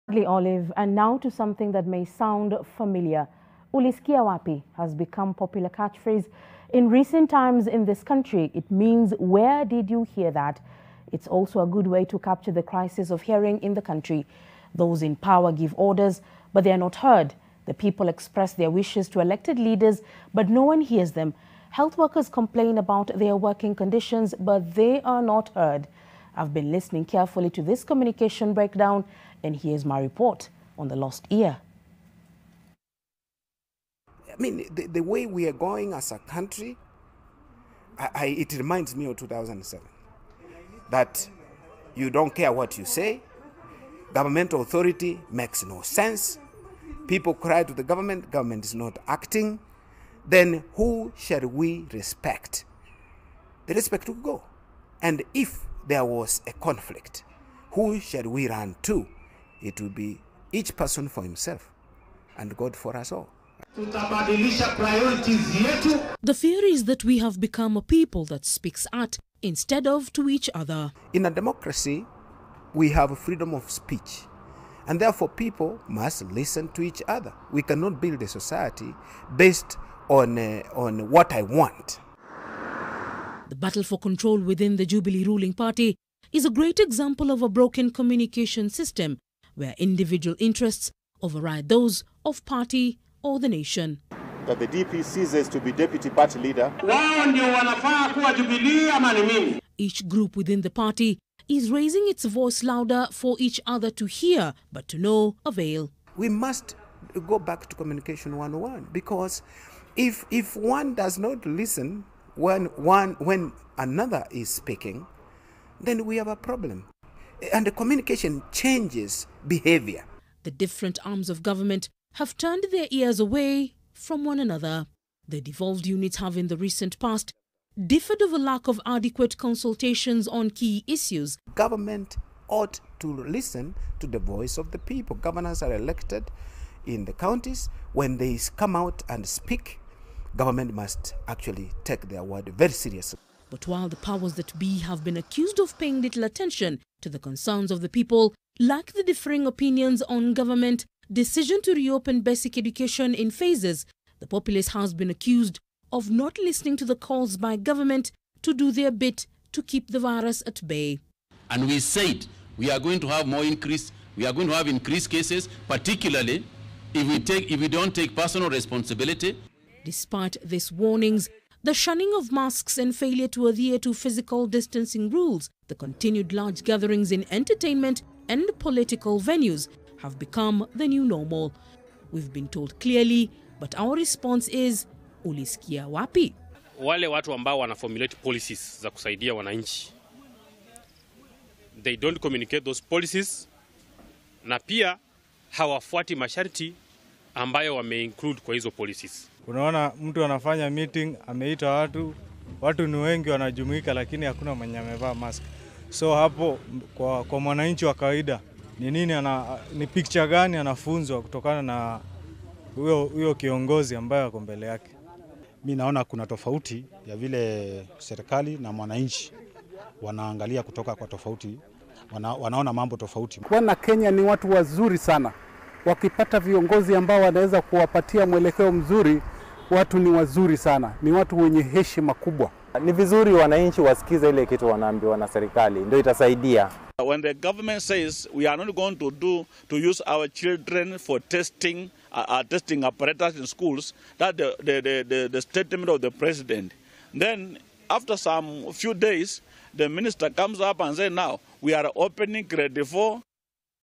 Olive, and now to something that may sound familiar. Uliskia wapi has become popular catchphrase in recent times in this country. It means, where did you hear that? It's also a good way to capture the crisis of hearing in the country. Those in power give orders, but they are not heard. The people express their wishes to elected leaders, but no one hears them. Health workers complain about their working conditions, but they are not heard. I've been listening carefully to this communication breakdown, and here's my report on the lost ear. I mean, the way we are going as a country, it reminds me of 2007. That you don't care what you say, government authority makes no sense, people cry to the government is not acting, then who shall we respect? The respect will go. And if there was a conflict, who shall we run to? It will be each person for himself and God for us all. The fear is that we have become a people that speaks at instead of to each other. In a democracy, we have freedom of speech, and therefore people must listen to each other. We cannot build a society based on what I want. The battle for control within the Jubilee ruling party is a great example of a broken communication system where individual interests override those of party or the nation. That the DP ceases to be deputy party leader. Each group within the party is raising its voice louder for each other to hear, but to no avail. We must go back to communication 101, because if one does not listen when another is speaking, then we have a problem. And the communication changes behavior. The different arms of government have turned their ears away from one another. The devolved units have in the recent past differed over lack of adequate consultations on key issues. Government ought to listen to the voice of the people. Governors are elected in the counties. When they come out and speak, government must actually take their word very seriously. But while the powers that be have been accused of paying little attention to the concerns of the people, like the differing opinions on government decision to reopen basic education in phases, the populace has been accused of not listening to the calls by government to do their bit to keep the virus at bay. And we said we are going to have more increase, we are going to have increased cases, particularly if we don't take personal responsibility. Despite these warnings, the shunning of masks and failure to adhere to physical distancing rules, the continued large gatherings in entertainment and political venues have become the new normal. We've been told clearly, but our response is Uliskia wapi? Wale watu ambao wana formulate policies za kusaidia wananchi, they don't communicate those policies, na pia hawafuati masharti ambayo wameinclude kwa hizo policies. Unaona mtu anafanya meeting, ameita watu ni wengi wanajumuika, lakini hakuna mwenye amevaa mask. So hapo kwa mwananchi wa kawaida ni picture gani anafunzwa kutokana na huyo kiongozi ambaye ako mbele yake? Mimi naona kuna tofauti ya vile serikali na mwananchi wanaangalia kutoka kwa tofauti, wanaona mambo tofauti. Wana Kenya ni watu wazuri sana. Wakipata viongozi ambao wanaweza kuwapatia mwelekeo mzuri, watu ni wazuri sana. Ni watu wenye heshima kubwa. Ni vizuri wananchi wasikize ile kitu wanaambiwa na serikali, ndio itasaidia. When the government says we are not going to use our children for testing apparatus in schools, that the statement of the president. Then after some few days, the minister comes up and says, now we are opening grade 4